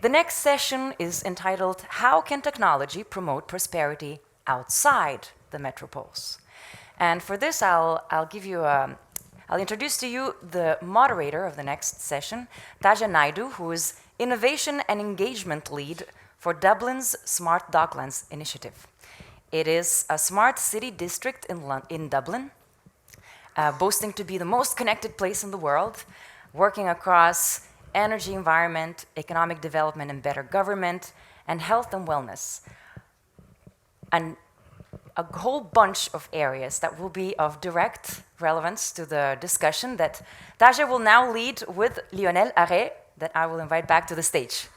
The next session is entitled, How Can Technology Promote Prosperity Outside the Metropoles? And for this, I'll introduce to you the moderator of the next session, Taja Naidoo, who is Innovation and Engagement Lead for Dublin's Smart Docklands initiative. It is a smart city district in Dublin, boasting to be the most connected place in the world, working across energy, environment, economic development and better government, and health and wellness. And a whole bunch of areas that will be of direct relevance to the discussion that Taja will now lead with Lionel that I will invite back to the stage.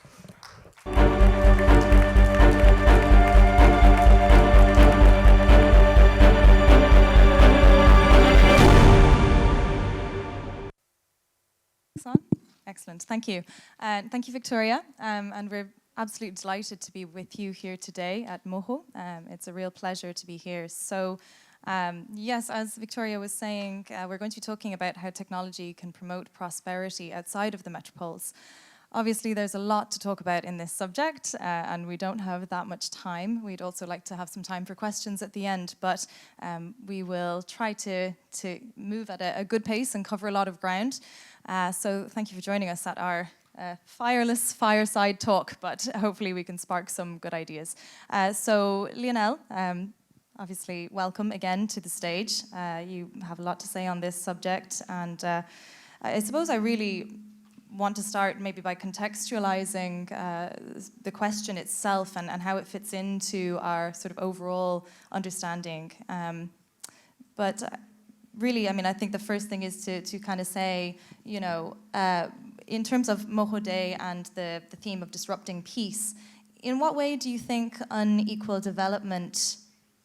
Excellent, thank you. Thank you, Victoria. And we're absolutely delighted to be with you here today at MoHo. It's a real pleasure to be here. So, yes, as Victoria was saying, we're going to be talking about how technology can promote prosperity outside of the metropoles. Obviously, there's a lot to talk about in this subject, and we don't have that much time. We'd also like to have some time for questions at the end, but we will try to move at a good pace and cover a lot of ground. So thank you for joining us at our fireless fireside talk, but hopefully we can spark some good ideas. So Lionel, obviously welcome again to the stage. You have a lot to say on this subject, and I suppose I really want to start maybe by contextualizing the question itself and how it fits into our sort of overall understanding. But really, I mean, I think the first thing is to kind of say, you know, in terms of MoHo Day and the theme of disrupting peace, in what way do you think unequal development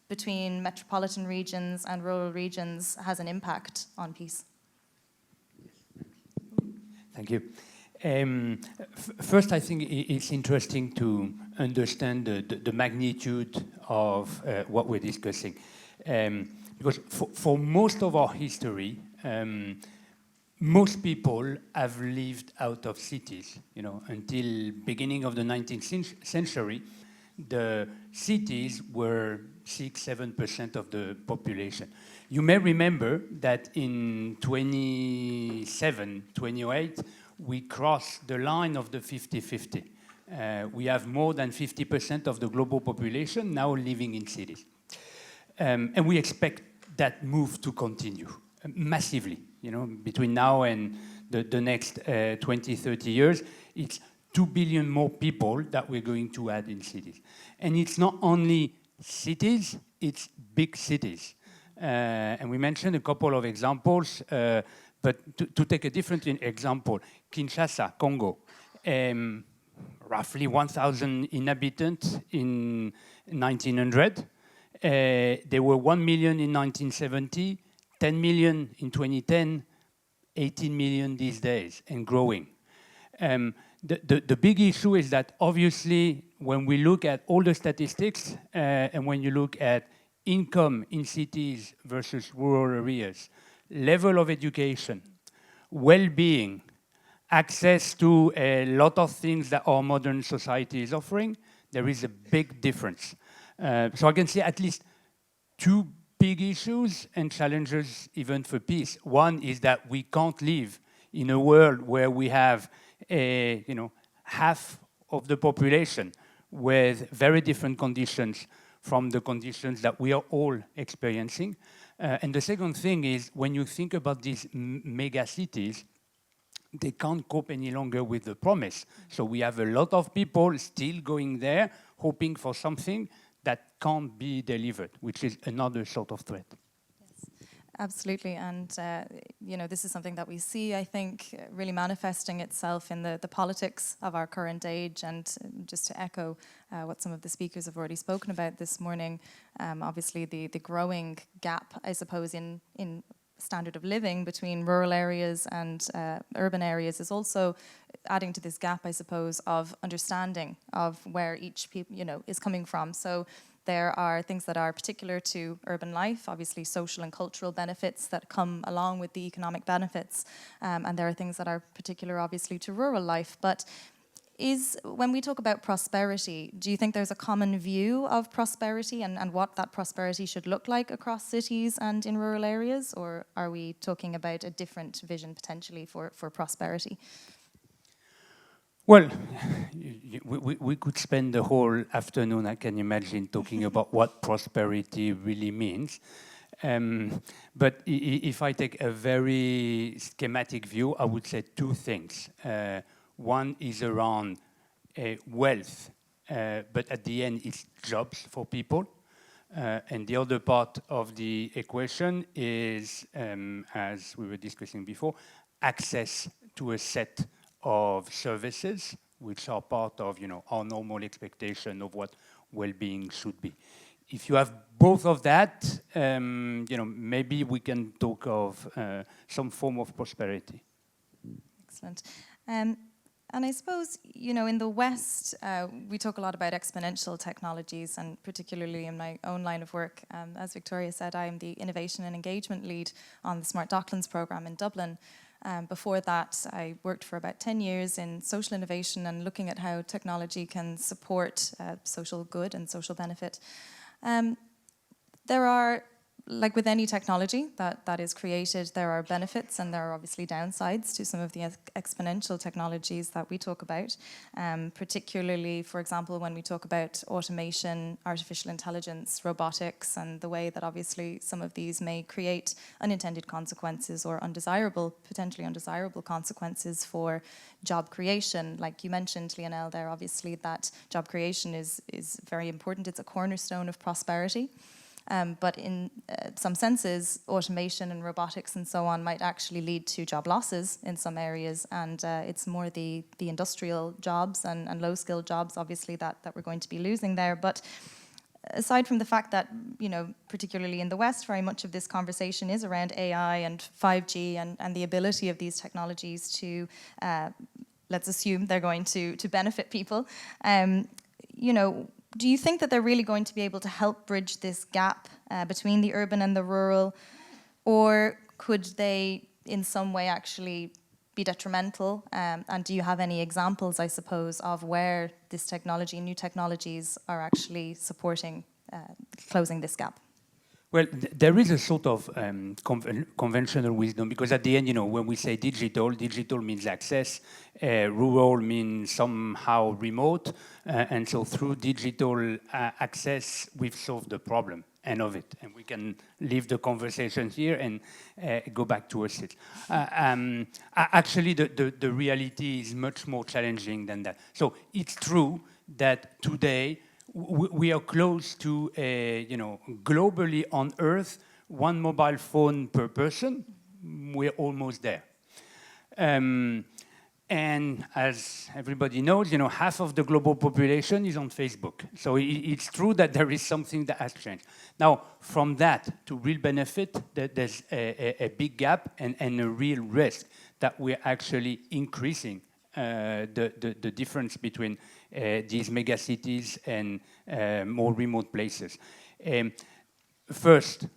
between metropolitan regions and rural regions has an impact on peace? Thank you. First, I think it's interesting to understand the magnitude of what we're discussing. Because for most of our history, most people have lived out of cities. You know, until beginning of the 19th century, the cities were 6-7% of the population. You may remember that in 2008, we crossed the line of the 50-50. We have more than 50% of the global population now living in cities. And we expect that move to continue massively. You know, between now and the next 20-30 years, it's 2 billion more people that we're going to add in cities. And it's not only cities, it's big cities. And we mentioned a couple of examples, but to take a different example, Kinshasa, Congo, roughly 1,000 inhabitants in 1900. There were 1 million in 1970, 10 million in 2010, 18 million these days, and growing. The big issue is that obviously when we look at all the statistics and when you look at income in cities versus rural areas, level of education, well-being, access to a lot of things that our modern society is offering, there is a big difference. So I can see at least two big issues and challenges even for peace. One is that we can't live in a world where we have half of the population with very different conditions from the conditions that we are all experiencing. And the second thing is, when you think about these mega cities, they can't cope any longer with the promise. So we have a lot of people still going there, hoping for something that can't be delivered, which is another sort of threat. Absolutely, and this is something that we see, I think, really manifesting itself in the politics of our current age. And just to echo what some of the speakers have already spoken about this morning, obviously the growing gap, I suppose, in standard of living between rural areas and urban areas is also adding to this gap, I suppose, of understanding of where each people, is coming from. So there are things that are particular to urban life, obviously social and cultural benefits that come along with the economic benefits, and there are things that are particular, obviously, to rural life. But When we talk about prosperity, do you think there's a common view of prosperity and what that prosperity should look like across cities and in rural areas? Or are we talking about a different vision potentially for prosperity? Well, we could spend the whole afternoon, I can imagine, talking about what prosperity really means. But if I take a very schematic view, I would say two things. One is around wealth, but at the end it's jobs for people. And the other part of the equation is, as we were discussing before, access to a set of services which are part of our normal expectation of what well-being should be. If you have both of that, maybe we can talk of some form of prosperity. Excellent. And I suppose, in the West, we talk a lot about exponential technologies, and particularly in my own line of work. As Victoria said, I am the Innovation and Engagement Lead on the Smart Docklands program in Dublin. Before that, I worked for about 10 years in social innovation and looking at how technology can support social good and social benefit. There are, like with any technology that is created, there are benefits and there are obviously downsides to some of the exponential technologies that we talk about, particularly, for example, when we talk about automation, artificial intelligence, robotics, and the way that obviously some of these may create unintended consequences or potentially undesirable consequences for job creation. Like you mentioned, Lionel, there obviously that job creation is very important. It's a cornerstone of prosperity. But in some senses, automation and robotics and so on might actually lead to job losses in some areas, and it's more the industrial jobs and low-skilled jobs, obviously, that we're going to be losing there. But aside from the fact that, particularly in the West, very much of this conversation is around AI and 5G and the ability of these technologies to, let's assume they're going to benefit people, do you think that they're really going to be able to help bridge this gap between the urban and the rural? Or could they in some way actually be detrimental? And do you have any examples, I suppose, of where this technology, new technologies are actually supporting closing this gap? Well, there is a sort of conventional wisdom, because at the end, when we say digital means access, rural means somehow remote, and so through digital access, we've solved the problem, end of it, and we can leave the conversation here and go back to our seats. Actually, the reality is much more challenging than that. So it's true that today, we are close to, globally on Earth, 1 mobile phone per person. We're almost there. And as everybody knows, half of the global population is on Facebook. So it's true that there is something that has changed. Now, from that to real benefit, there's a big gap and a real risk that we're actually increasing the difference between these megacities and more remote places. First,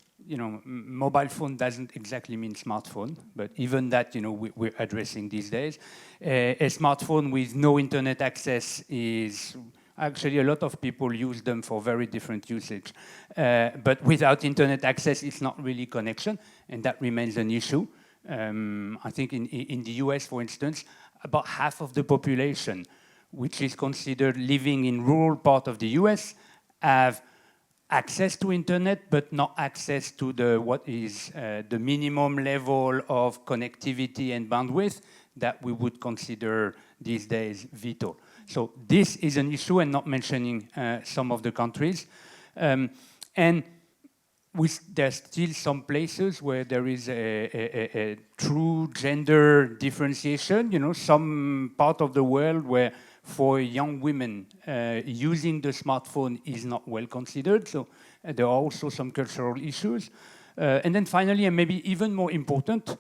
mobile phone doesn't exactly mean smartphone, but even that, we're addressing these days. A smartphone with no internet access is actually a lot of people use them for very different usage. But without internet access, it's not really connection, and that remains an issue. I think in the US, for instance, about half of the population, which is considered living in rural part of the US, have access to internet, but not access to what is the minimum level of connectivity and bandwidth that we would consider these days vital. So this is an issue, and not mentioning some of the countries. And there's still some places where there is a true gender differentiation, some part of the world where for young women, using the smartphone is not well considered. So there are also some cultural issues. And then finally, and maybe even more important,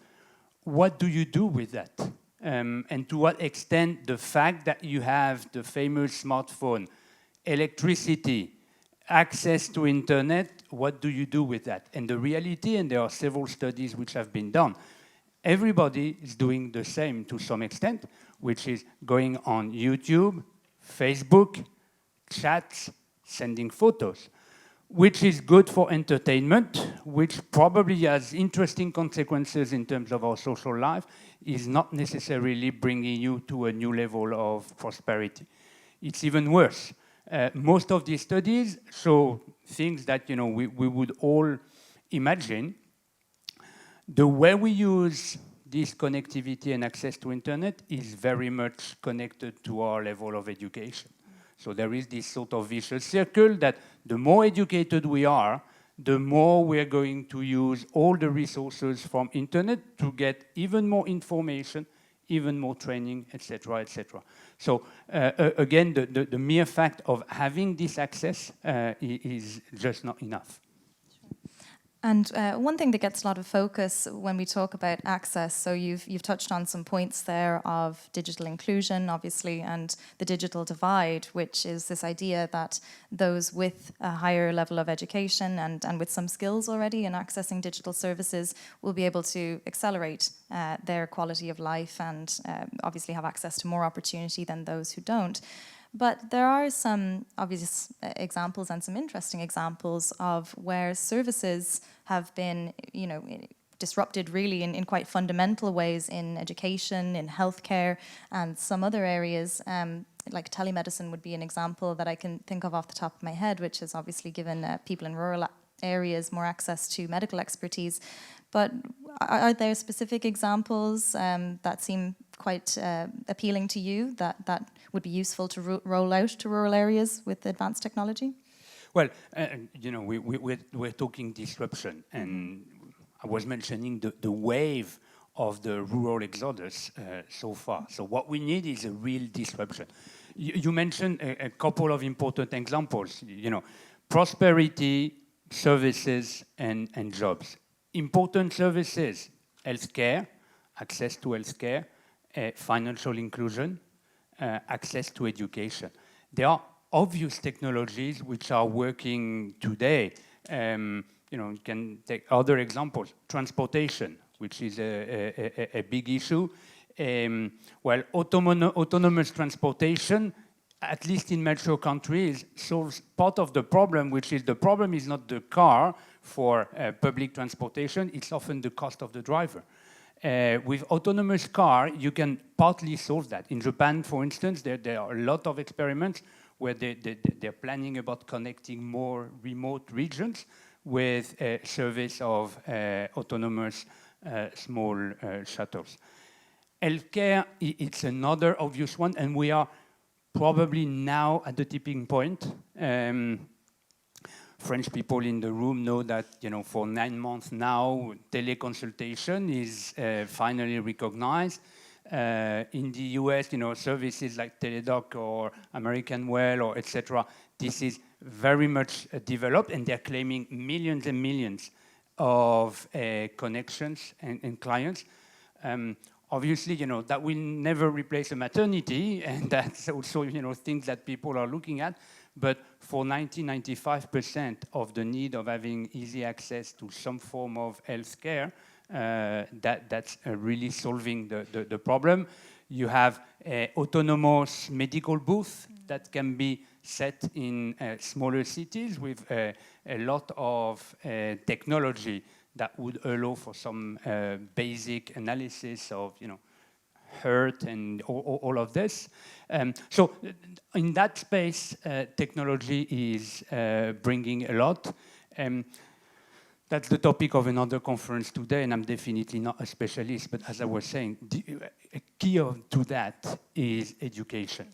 what do you do with that? And to what extent the fact that you have the famous smartphone, electricity, access to internet, what do you do with that? And the reality, and there are several studies which have been done, Everybody is doing the same to some extent, which is going on YouTube, Facebook, chats, sending photos, which is good for entertainment, which probably has interesting consequences in terms of our social life, is not necessarily bringing you to a new level of prosperity. It's even worse. Most of these studies show things that we would all imagine. The way we use this connectivity and access to internet is very much connected to our level of education. So there is this sort of vicious circle that the more educated we are, the more we're going to use all the resources from internet to get even more information, even more training, etc., etc. So again, the mere fact of having this access is just not enough. And one thing that gets a lot of focus when we talk about access, so you've touched on some points there of digital inclusion, obviously, and the digital divide, which is this idea that those with a higher level of education and with some skills already in accessing digital services will be able to accelerate their quality of life and obviously have access to more opportunity than those who don't. But there are some obvious examples and some interesting examples of where services have been, disrupted really in quite fundamental ways in education, in healthcare, and some other areas. Like telemedicine would be an example that I can think of off the top of my head, which has obviously given people in rural areas more access to medical expertise. But are there specific examples that seem quite appealing to you that would be useful to roll out to rural areas with advanced technology? Well, we're talking disruption, and I was mentioning the wave of the rural exodus so far. So what we need is a real disruption. You mentioned a couple of important examples, prosperity, services, and jobs. Important services, healthcare, access to healthcare, financial inclusion, access to education. There are obvious technologies which are working today. You can take other examples. Transportation, which is a big issue. Well, autonomous transportation, at least in metro countries, solves part of the problem, which is the problem is not the car for public transportation, it's often the cost of the driver. With autonomous car, you can partly solve that. In Japan, for instance, there are a lot of experiments where they're planning about connecting more remote regions with a service of autonomous small shuttles. Healthcare, it's another obvious one, and we are probably now at the tipping point. French people in the room know that, for 9 months now, teleconsultation is finally recognized. In the US, services like Teledoc or American Well or etc., this is very much developed, and they're claiming millions and millions of connections and clients. Obviously, that will never replace a maternity, and that's also, things that people are looking at. But for 95% of the need of having easy access to some form of healthcare, that's really solving the problem. You have autonomous medical booths that can be set in smaller cities with a lot of technology that would allow for some basic analysis of, hurt and all of this. So in that space, technology is bringing a lot. That's the topic of another conference today, and I'm definitely not a specialist, but as I was saying, a key to that is education.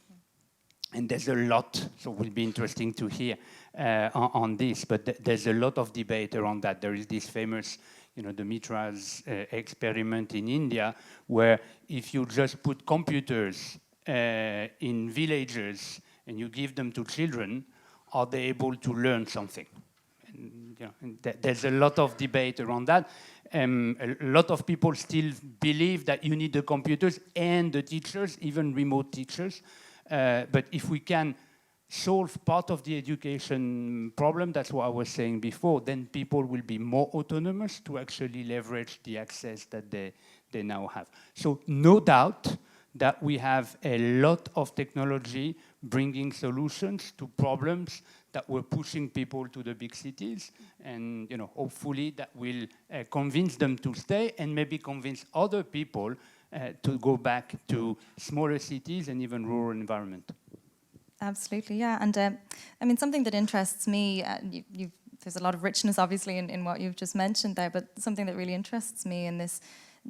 And there's a lot, so it will be interesting to hear on this, but there's a lot of debate around that. There is this famous, the Mitras experiment in India, where if you just put computers in villages and you give them to children, are they able to learn something? And, there's a lot of debate around that. A lot of people still believe that you need the computers and the teachers, even remote teachers. But if we can solve part of the education problem, that's what I was saying before, then people will be more autonomous to actually leverage the access that they they now have. So no doubt that we have a lot of technology bringing solutions to problems that were pushing people to the big cities, and hopefully that will convince them to stay and maybe convince other people to go back to smaller cities and even rural environment. Absolutely, yeah. And I mean, something that interests me, there's a lot of richness, obviously, in what you've just mentioned there, but something that really interests me in this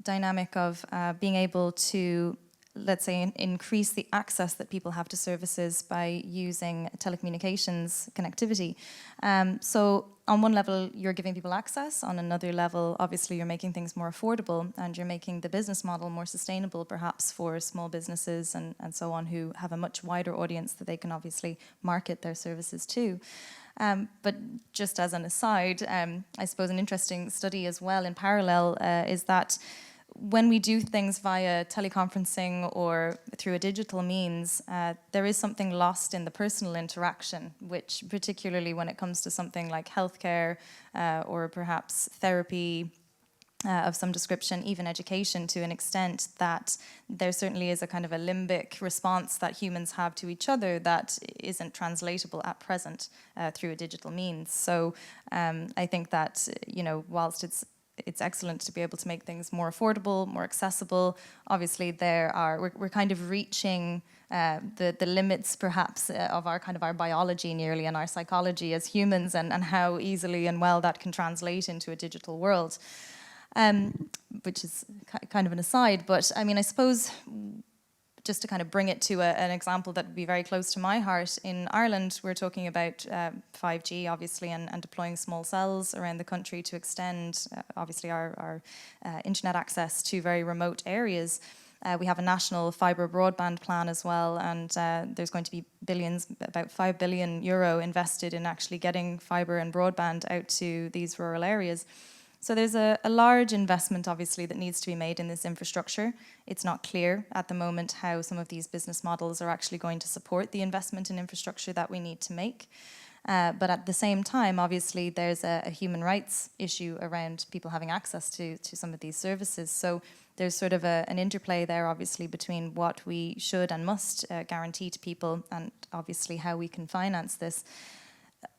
dynamic of being able to, let's say, increase the access that people have to services by using telecommunications connectivity. So on one level, you're giving people access. On another level, obviously, you're making things more affordable, and you're making the business model more sustainable, perhaps for small businesses and so on, who have a much wider audience that they can obviously market their services to. But just as an aside, I suppose an interesting study as well in parallel is that when we do things via teleconferencing or through a digital means, there is something lost in the personal interaction, which particularly when it comes to something like healthcare or perhaps therapy of some description, even education to an extent, that there certainly is a kind of a limbic response that humans have to each other that isn't translatable at present through a digital means. So I think that, whilst it's excellent to be able to make things more affordable, more accessible. Obviously, we're kind of reaching the limits, perhaps, of our biology nearly and our psychology as humans, and how easily and well that can translate into a digital world, which is kind of an aside. But I mean, I suppose, just to kind of bring it to an example that would be very close to my heart, in Ireland, we're talking about 5G, obviously, and deploying small cells around the country to extend, obviously, our internet access to very remote areas. We have a national fibre broadband plan as well, and there's going to be billions, about €5 billion invested in actually getting fibre and broadband out to these rural areas. So there's a large investment, obviously, that needs to be made in this infrastructure. It's not clear at the moment how some of these business models are actually going to support the investment in infrastructure that we need to make. But at the same time, obviously, there's a human rights issue around people having access to some of these services. So there's sort of an interplay there, obviously, between what we should and must guarantee to people and obviously how we can finance this.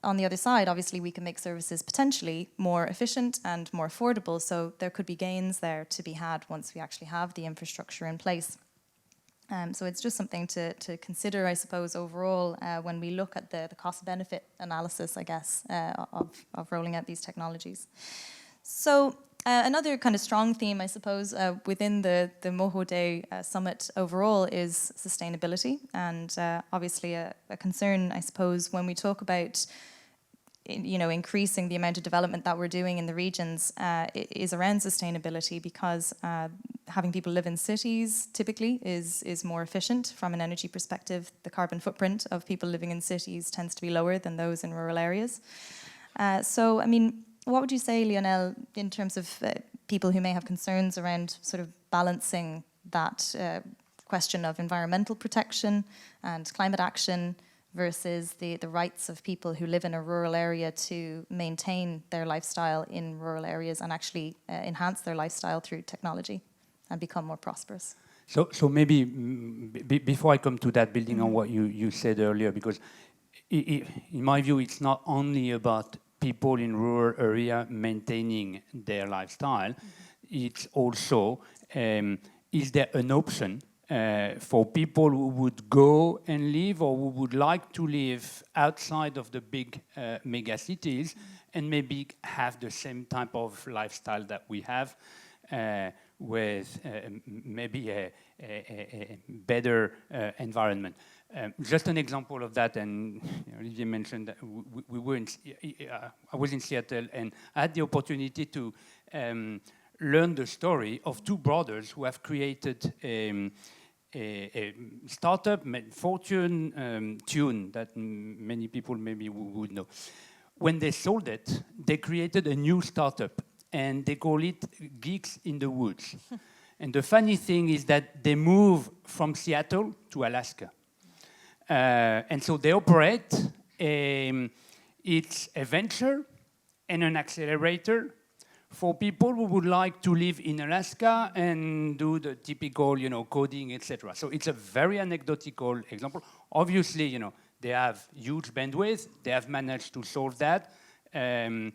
On the other side, obviously, we can make services potentially more efficient and more affordable. So there could be gains there to be had once we actually have the infrastructure in place. So it's just something to consider, I suppose, overall, when we look at the cost-benefit analysis, I guess, of rolling out these technologies. So another kind of strong theme, I suppose, within the MoHo Day Summit overall is sustainability. And obviously a concern, I suppose, when we talk about increasing the amount of development that we're doing in the regions is around sustainability, because having people live in cities typically is more efficient from an energy perspective. The carbon footprint of people living in cities tends to be lower than those in rural areas. So, I mean, what would you say, Lionel, in terms of people who may have concerns around sort of balancing that question of environmental protection and climate action versus the rights of people who live in a rural area to maintain their lifestyle in rural areas and actually enhance their lifestyle through technology and become more prosperous? So maybe before I come to that, building on what you said earlier, because in my view, it's not only about people in rural area maintaining their lifestyle, it's also, is there an option for people who would go and live or who would like to live outside of the big mega cities and maybe have the same type of lifestyle that we have with maybe a better environment. Just an example of that, and Olivier mentioned that we were I was in Seattle, and I had the opportunity to learn the story of two brothers who have created a startup, Fortune Tune, that many people maybe would know. When they sold it, they created a new startup, and they call it Geeks in the Woods. And the funny thing is that they move from Seattle to Alaska. And so they operate, it's a venture and an accelerator for people who would like to live in Alaska and do the typical, coding, etc. So it's a very anecdotal example. Obviously, they have huge bandwidth. They have managed to solve that. And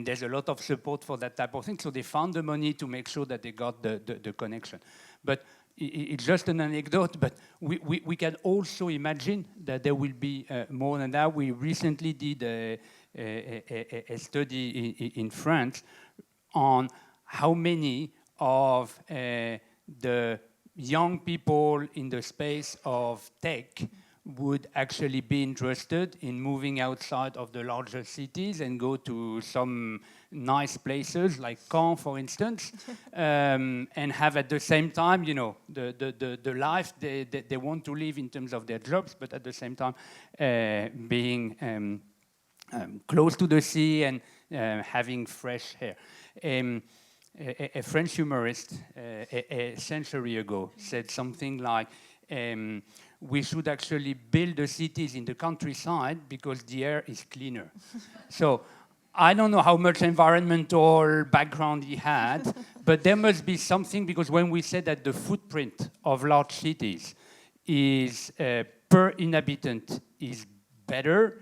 there's a lot of support for that type of thing. So they found the money to make sure that they got the connection. But it's just an anecdote, but we can also imagine that there will be more than that. We recently did a study in France on how many of the young people in the space of tech would actually be interested in moving outside of the larger cities and go to some nice places like Caen, for instance, and have at the same time, the life they want to live in terms of their jobs, but at the same time being close to the sea and having fresh air. A French humorist a century ago said something like, we should actually build the cities in the countryside because the air is cleaner. So I don't know how much environmental background he had, but there must be something, because when we say that the footprint of large cities is per inhabitant is better,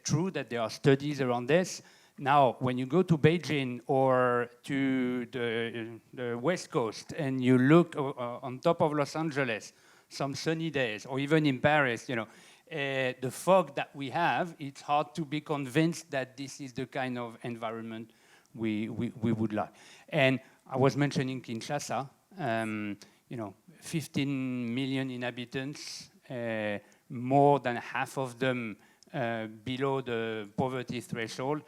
true that there are studies around this. Now, when you go to Beijing or to the West Coast and you look on top of Los Angeles, some sunny days, or even in Paris, the fog that we have, it's hard to be convinced that this is the kind of environment we would like. And I was mentioning Kinshasa, 15 million inhabitants, more than half of them below the poverty threshold.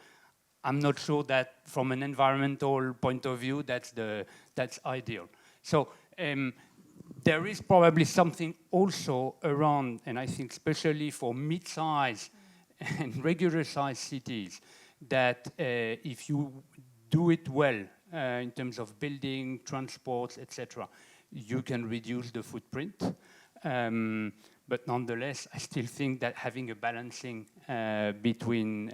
I'm not sure that from an environmental point of view, that's ideal. So there is probably something also around, and I think especially for mid-size and regular-sized cities, that if you do it well in terms of building, transport, etc., you can reduce the footprint. But nonetheless, I still think that having a balancing between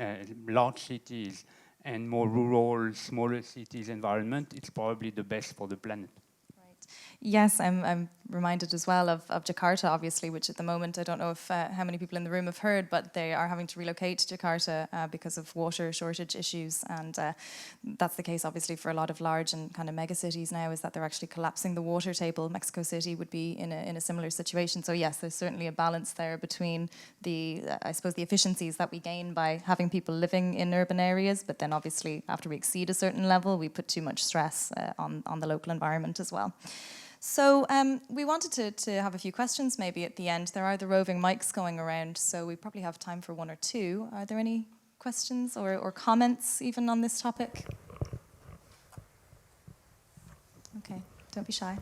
large cities and more rural, smaller cities environment, it's probably the best for the planet. Yes, I'm reminded as well of Jakarta, obviously, which at the moment, I don't know if how many people in the room have heard, but they are having to relocate to Jakarta because of water shortage issues. And that's the case, obviously, for a lot of large and kind of mega cities now, is that they're actually collapsing the water table. Mexico City would be in a similar situation. So yes, there's certainly a balance there between I suppose, the efficiencies that we gain by having people living in urban areas, but then obviously after we exceed a certain level, we put too much stress on the local environment as well. So we wanted to have a few questions maybe at the end. There are the roving mics going around, so we probably have time for one or two. Are there any questions or comments even on this topic? Okay, don't be shy.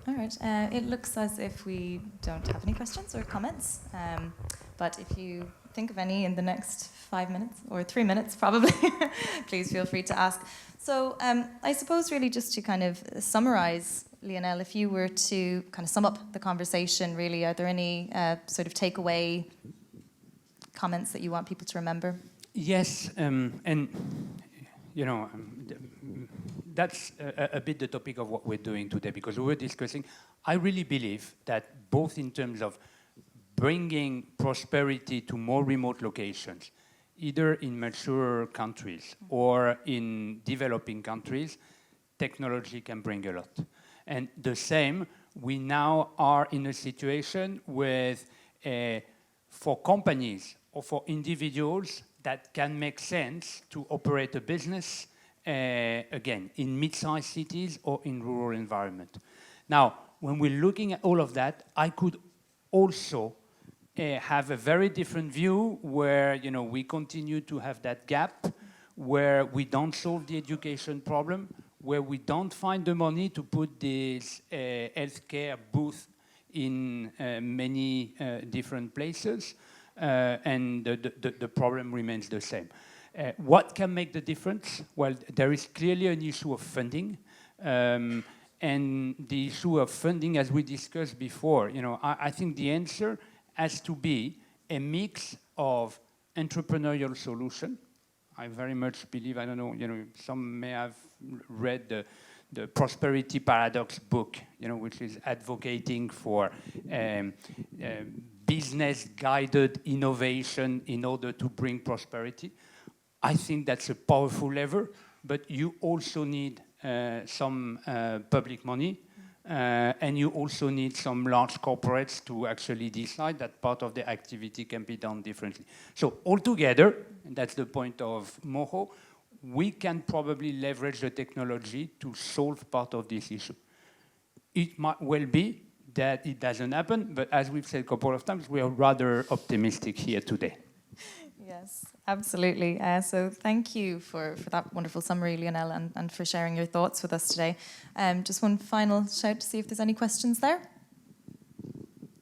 All right, it looks as if we don't have any questions or comments, but if you think of any in the next 5 minutes, or 3 minutes probably, please feel free to ask. So I suppose really just to kind of summarize, Lionel, if you were to kind of sum up the conversation, really, are there any sort of takeaway comments that you want people to remember? Yes, and that's a bit the topic of what we're doing today, because we were discussing, I really believe that both in terms of bringing prosperity to more remote locations, either in mature countries or in developing countries, technology can bring a lot. And the same, we now are in a situation with, for companies or for individuals, that can make sense to operate a business, again, in mid-sized cities or in rural environment. Now, when we're looking at all of that, I could also have a very different view where we continue to have that gap, where we don't solve the education problem, where we don't find the money to put this healthcare booth in many different places, and the problem remains the same. What can make the difference? Well, there is clearly an issue of funding. And the issue of funding, as we discussed before, I think the answer has to be a mix of entrepreneurial solution. I very much believe, I don't know, some may have read the Prosperity Paradox book, which is advocating for business-guided innovation in order to bring prosperity. I think that's a powerful lever, but you also need some public money, and you also need some large corporates to actually decide that part of the activity can be done differently. So altogether, and that's the point of MoHo, we can probably leverage the technology to solve part of this issue. It might well be that it doesn't happen, but as we've said a couple of times, we are rather optimistic here today. Yes, absolutely. So thank you for that wonderful summary, Lionel, and for sharing your thoughts with us today. Just one final shout to see if there's any questions there.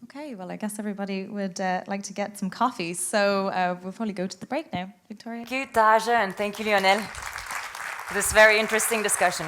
Okay, well, I guess everybody would like to get some coffee, so we'll probably go to the break now. Victoria? Thank you, Taja, and thank you, Lionel, for this very interesting discussion.